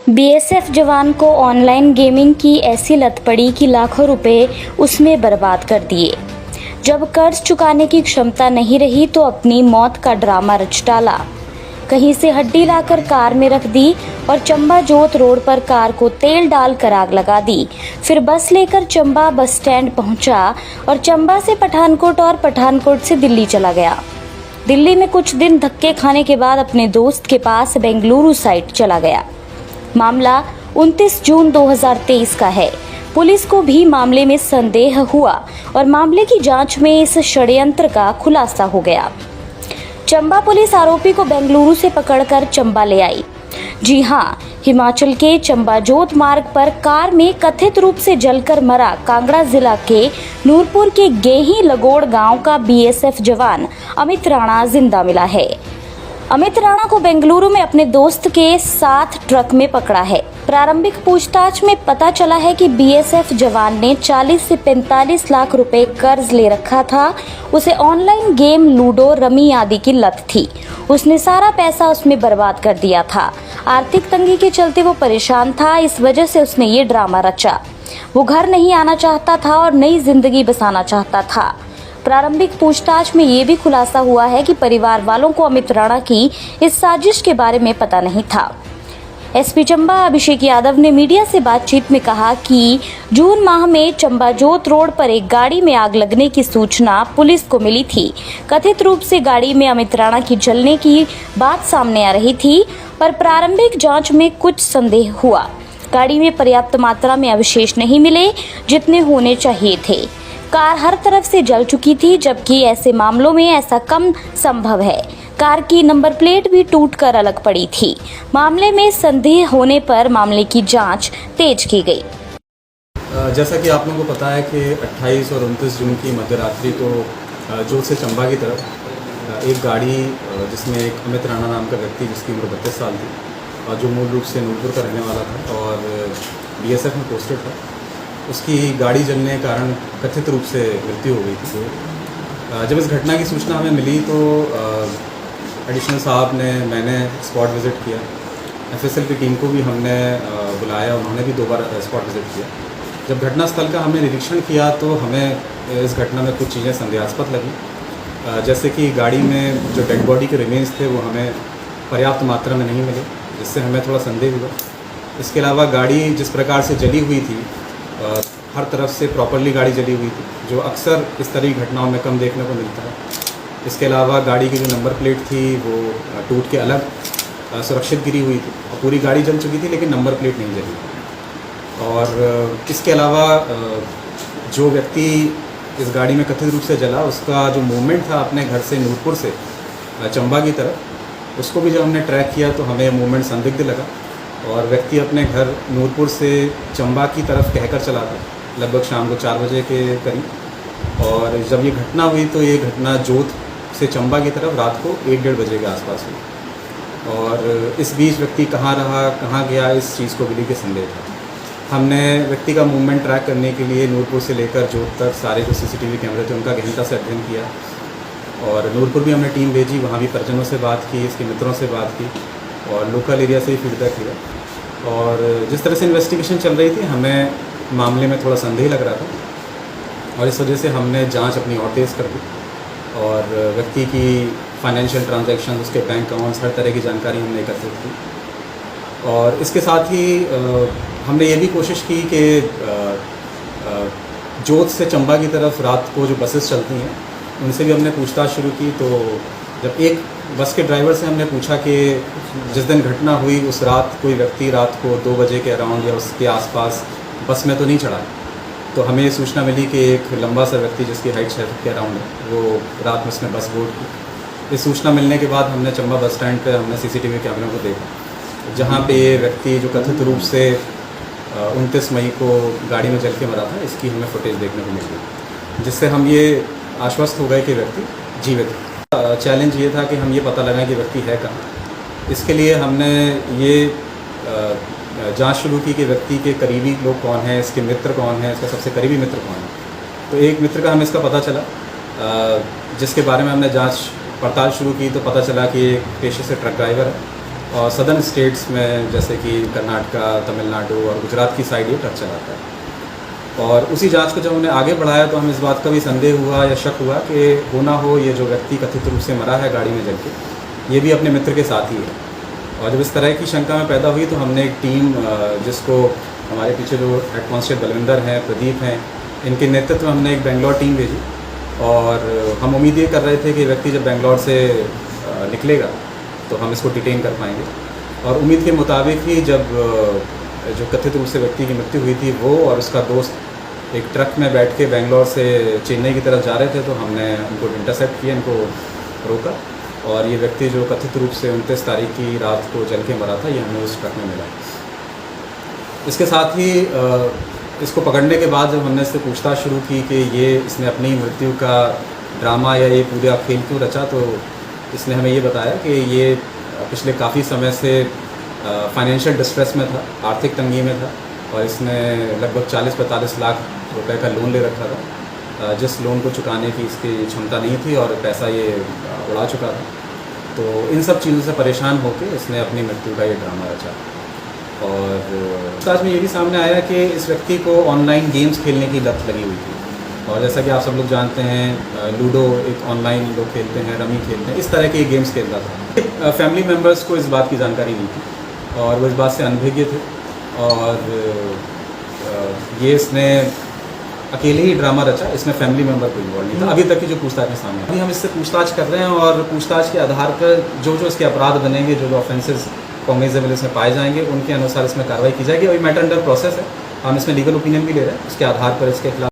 BSF जवान को online gaming की ऐसी लत पड़ी कि लाखों रुपए उसमें बर्बाद कर दिए। जब कर्ज चुकाने की क्षमता नहीं रही तो अपनी मौत का ड्रामा रच डाला। कहीं से हड्डी लाकर कार में रख दी और चंबा जोत रोड पर कार को तेल डालकर आग लगा दी। फिर बस लेकर चंबा बस स्टैंड पहुंचा और चंबा से पठानकोट और पठानकोट से दिल्ली चला गया। दिल्ली में कुछ दिन धक्के खाने के बाद अपने दोस्त के पास बेंगलुरु साइड चला गया। मामला 29 जून 2023 का है। पुलिस को भी मामले में संदेह हुआ और मामले की जांच में इस षड्यंत्र का खुलासा हो गया। चंबा पुलिस आरोपी को बेंगलुरु से पकड़कर चंबा ले आई। जी हां, हिमाचल के चंबा जोत मार्ग पर कार में कथित रूप से जलकर मरा कांगड़ा जिला के नूरपुर के गेही लगोड़ गांव का बीएसएफ जवान अमित राणा जिंदा मिला है। अमित राणा को बेंगलुरु में अपने दोस्त के साथ ट्रक में पकड़ा है। प्रारंभिक पूछताछ में पता चला है कि बीएसएफ जवान ने 40 से 45 लाख रुपए कर्ज ले रखा था। उसे ऑनलाइन गेम लूडो रमी आदि की लत थी। उसने सारा पैसा उसमें बर्बाद कर दिया था। आर्थिक तंगी के चलते वो परेशान था, इस वजह से उसने ये ड्रामा रचा। वो घर नहीं आना चाहता था और नई जिंदगी बसाना चाहता था। प्रारंभिक पूछताछ में ये भी खुलासा हुआ है कि परिवार वालों को अमित राणा की इस साजिश के बारे में पता नहीं था। एसपी चंबा अभिषेक यादव ने मीडिया से बातचीत में कहा कि जून माह में चंबा जोत रोड पर एक गाड़ी में आग लगने की सूचना पुलिस को मिली थी। कथित रूप से गाड़ी में अमित राणा की जलने की बात सामने आ रही थी, पर प्रारंभिक जांच में कुछ संदेह हुआ। गाड़ी में पर्याप्त मात्रा में अवशेष नहीं मिले जितने होने चाहिए थे। कार हर तरफ से जल चुकी थी, जबकि ऐसे मामलों में ऐसा कम संभव है। कार की नंबर प्लेट भी टूटकर अलग पड़ी थी। मामले में संदेह होने पर मामले की जांच तेज की गई। जैसा कि आप लोगों को पता है कि 28 और 29 जून की मध्यरात्रि को जोत से चंबा की तरफ एक गाड़ी जिसमें एक अमित राणा नाम का व्यक्ति जिसकी उम्र 32 साल थी और जो मूल रूप से नूरपुर का रहने वाला था और बीएसएफ में पोस्टेड था, उसकी गाड़ी जलने के कारण कथित रूप से मृत्यु हो गई थी। जब इस घटना की सूचना हमें मिली तो एडिशनल साहब ने मैंने स्पॉट विज़िट किया। एफएसएल की टीम को भी हमने बुलाया, उन्होंने भी 2 बार स्पॉट विज़िट किया। जब घटनास्थल का हमने निरीक्षण किया तो हमें इस घटना में कुछ चीज़ें संदेहास्पद लगी, जैसे कि गाड़ी में जो डेड बॉडी के रिमेन्स थे वो हमें पर्याप्त मात्रा में नहीं मिले, जिससे हमें थोड़ा संदेह हुआ। इसके अलावा गाड़ी जिस प्रकार से जली हुई थी, हर तरफ से प्रॉपरली गाड़ी जली हुई थी, जो अक्सर इस तरह की घटनाओं में कम देखने को मिलता है। इसके अलावा गाड़ी की जो नंबर प्लेट थी वो टूट के अलग सुरक्षित गिरी हुई थी और पूरी गाड़ी जल चुकी थी लेकिन नंबर प्लेट नहीं जली। और इसके अलावा जो व्यक्ति इस गाड़ी में कथित रूप से जला, उसका जो मूवमेंट था अपने घर से नूरपुर से चंबा की तरफ, उसको भी जब हमने ट्रैक किया तो हमें मूवमेंट संदिग्ध लगा और व्यक्ति अपने घर नूरपुर से चंबा की तरफ कहकर चला था लगभग शाम को 4 बजे के करीब। और जब ये घटना हुई तो ये घटना जोत से चंबा की तरफ रात को 1-1:30 बजे के आसपास हुई और इस बीच व्यक्ति कहाँ रहा, कहाँ गया, इस चीज़ को भी लेकर संदेह था। हमने व्यक्ति का मूवमेंट ट्रैक करने के लिए नूरपुर से लेकर जोत तक सारे जो सीसीटीवी कैमरे थे उनका गहनता से अध्ययन किया और नूरपुर भी हमने टीम भेजी, वहाँ भी परिजनों से बात की, इसके मित्रों से बात की और लोकल एरिया से भी फीडबैक लिया। और जिस तरह से इन्वेस्टिगेशन चल रही थी हमें मामले में थोड़ा संदेह लग रहा था और इस वजह से हमने जांच अपनी और तेज़ कर दी और व्यक्ति की फाइनेंशियल ट्रांजैक्शन, उसके बैंक अकाउंट्स, हर तरह की जानकारी हमने एकत्रित की। और इसके साथ ही हमने ये भी कोशिश की कि जोत से चंबा की तरफ रात को जो बसेस चलती हैं उनसे भी हमने पूछताछ शुरू की। तो जब एक बस के ड्राइवर से हमने पूछा कि जिस दिन घटना हुई उस रात कोई व्यक्ति रात को 2 बजे के अराउंड या उसके आसपास बस में तो नहीं चढ़ा, तो हमें ये सूचना मिली कि एक लंबा सा व्यक्ति जिसकी हाइट 6 फीट के अराउंड है वो रात में उसने बस बोर्ड की। इस सूचना मिलने के बाद हमने चंबा बस स्टैंड पे हमने सीसीटीवी कैमरों को देखा जहाँ पे ये व्यक्ति जो कथित रूप से 29 मई को गाड़ी में जल के मरा था, इसकी हमें फुटेज देखने को मिली, जिससे हम ये आश्वस्त हो गए कि व्यक्ति जीवित है। चैलेंज ये था कि हम ये पता लगाएं कि व्यक्ति है कहाँ। इसके लिए हमने ये जांच शुरू की कि व्यक्ति के करीबी लोग कौन हैं, इसके मित्र कौन हैं, इसका सबसे करीबी मित्र कौन है। तो एक मित्र का हमें इसका पता चला, जिसके बारे में हमने जांच पड़ताल शुरू की तो पता चला कि एक पेशे से ट्रक ड्राइवर है और सदर्न स्टेट्स में जैसे कि कर्नाटका, तमिलनाडु और गुजरात की साइड ये ट्रक चलाता है। और उसी जांच को जब हमने आगे बढ़ाया तो हमें इस बात का भी संदेह हुआ या शक हुआ कि हो ना हो ये जो व्यक्ति कथित रूप से मरा है गाड़ी में जल के, ये भी अपने मित्र के साथ ही है। और जब इस तरह की शंका में पैदा हुई तो हमने एक टीम जिसको हमारे पीछे जो हेड कांस्टेबल बलविंदर हैं, प्रदीप हैं, इनके नेतृत्व में हमने एक बेंगलोर टीम भेजी। और हम उम्मीद ये कर रहे थे कि व्यक्ति जब बेंगलोर से निकलेगा तो हम इसको डिटेन कर पाएंगे। और उम्मीद के मुताबिक ही जब जो कथित रूप से व्यक्ति की मृत्यु हुई थी वो और उसका दोस्त एक ट्रक में बैठ के बेंगलोर से चेन्नई की तरफ जा रहे थे, तो हमने उनको इंटरसेप्ट किया, इनको रोका। और ये व्यक्ति जो कथित रूप से 29 तारीख की रात को जल के मरा था, ये हमें उस ट्रक में मिला। इसके साथ ही इसको पकड़ने के बाद जब हमने इससे पूछताछ शुरू की कि ये इसने अपनी मृत्यु का ड्रामा या ये पूरा खेल क्यों रचा, तो इसने हमें ये बताया कि ये पिछले काफ़ी समय से फाइनेंशियल डिस्ट्रेस में था, आर्थिक तंगी में था। और इसने लगभग 40-45 लाख रुपए का लोन ले रखा था, जिस लोन को चुकाने की इसकी क्षमता नहीं थी और पैसा ये उड़ा चुका था। तो इन सब चीज़ों से परेशान होकर इसने अपनी मृत्यु का ये ड्रामा रचा। और आज में ये भी सामने आया कि इस व्यक्ति को ऑनलाइन गेम्स खेलने की लत लगी हुई थी। और जैसा कि आप सब लोग जानते हैं, लूडो एक ऑनलाइन लोग खेलते हैं, रमी खेलते हैं, इस तरह के गेम्स खेलता था। फैमिली मेम्बर्स को इस बात की जानकारी नहीं थी और वो इस बात से अनभिज्ञ थे। और ये इसने अकेले ही ड्रामा रचा, इसमें फैमिली मेम्बर को इन्वॉल्व नहीं था अभी तक की जो पूछताछ में सामने। अभी हम इससे पूछताछ कर रहे हैं और पूछताछ के आधार पर जो इसके अपराध बनेंगे, जो ऑफेंसेस कॉग्निजेबल इसमें पाए जाएंगे, उनके अनुसार इसमें कार्रवाई की जाएगी। और ये मैटर अंडर प्रोसेस है, हम इसमें लीगल ओपिनियन भी ले रहे हैं, उसके आधार पर इसके खिलाफ